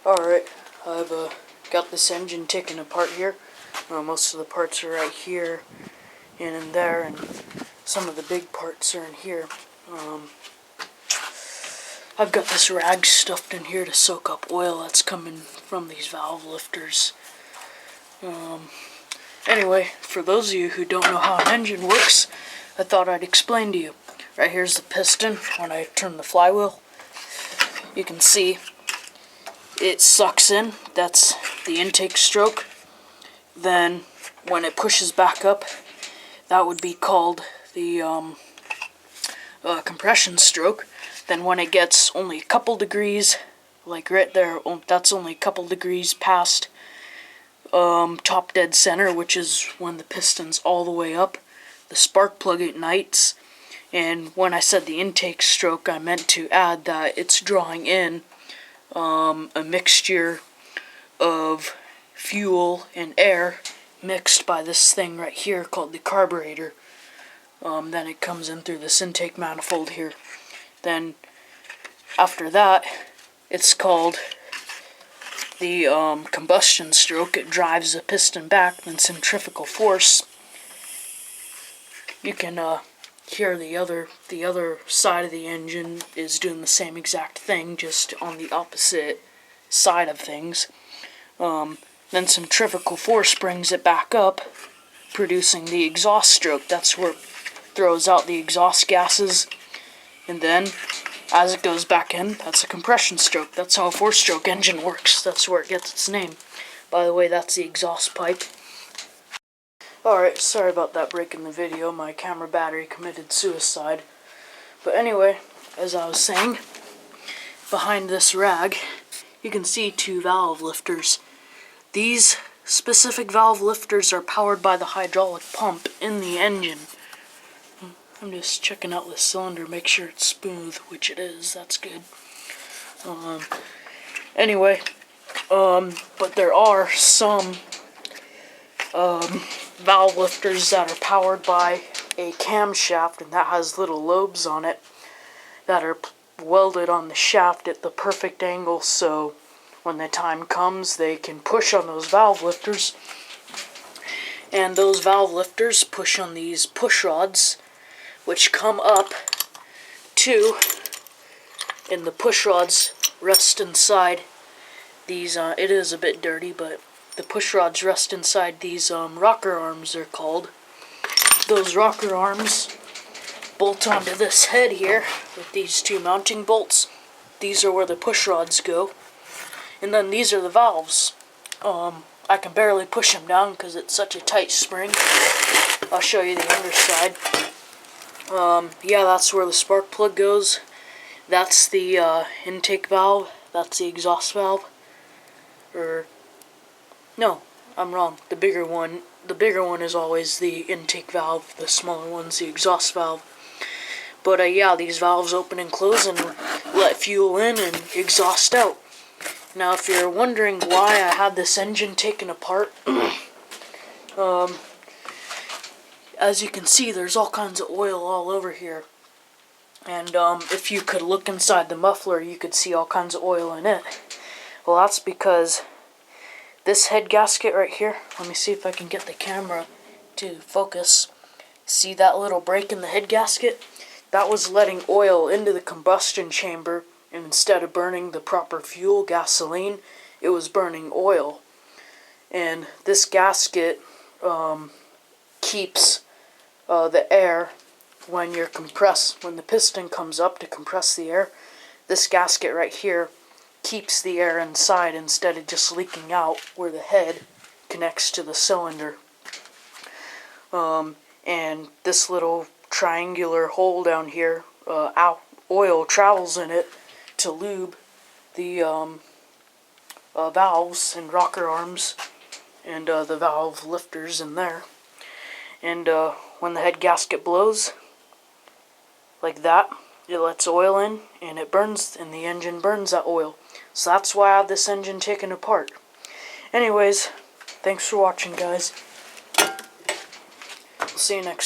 Alright, I've got this engine taken apart here. Most of the parts are right here and in there, and some of the big parts are in here. I've got this rag stuffed in here to soak up oil that's coming from these valve lifters. Anyway, for those of you who don't know how an engine works, I thought I'd explain to you. Right here's the piston. When I turn the flywheel, you can see it sucks in. That's the intake stroke. Then when it pushes back up, that would be called the compression stroke. Then when it gets only a couple degrees, like right there, that's only a couple degrees past top dead center, which is when the piston's all the way up, the spark plug ignites. And when I said the intake stroke, I meant to add that it's drawing in a mixture of fuel and air mixed by this thing right here called the carburetor. Then it comes in through this intake manifold here. Then after that, it's called the combustion stroke. It drives the piston back, then centrifugal force. You can hear the other side of the engine is doing the same exact thing, just on the opposite side of things. Then centrifugal force brings it back up, producing the exhaust stroke. That's where it throws out the exhaust gases. And then, as it goes back in, that's a compression stroke. That's how a four-stroke engine works. That's where it gets its name. By the way, that's the exhaust pipe. Alright, sorry about that break in the video. My camera battery committed suicide. But anyway, as I was saying, behind this rag, you can see two valve lifters. These specific valve lifters are powered by the hydraulic pump in the engine. I'm just checking out the cylinder, make sure it's smooth, which it is. That's good. Anyway, but there are some valve lifters that are powered by a camshaft, and that has little lobes on it that are welded on the shaft at the perfect angle, so when the time comes they can push on those valve lifters, and those valve lifters push on these push rods, which come up to, and the push rods rest inside these, it is a bit dirty, but the push rods rest inside these rocker arms, they're called. Those rocker arms bolt onto this head here with these two mounting bolts. These are where the push rods go. And then these are the valves. I can barely push them down because it's such a tight spring. I'll show you the underside. Yeah, that's where the spark plug goes. That's the intake valve. That's the exhaust valve. No, I'm wrong. The bigger one is always the intake valve. The smaller one's the exhaust valve. But yeah, these valves open and close and let fuel in and exhaust out. Now, if you're wondering why I had this engine taken apart, as you can see, there's all kinds of oil all over here. And if you could look inside the muffler, you could see all kinds of oil in it. Well, that's because this head gasket right here, let me see if I can get the camera to focus. See that little break in the head gasket? That was letting oil into the combustion chamber, and instead of burning the proper fuel, gasoline, it was burning oil. And this gasket keeps the air when the piston comes up to compress the air. This gasket right here keeps the air inside instead of just leaking out where the head connects to the cylinder. And this little triangular hole down here, oil travels in it to lube the valves and rocker arms and the valve lifters in there. And when the head gasket blows like that, it lets oil in and it burns, and the engine burns that oil. So that's why I have this engine taken apart. Anyways, thanks for watching, guys. We'll see you next time.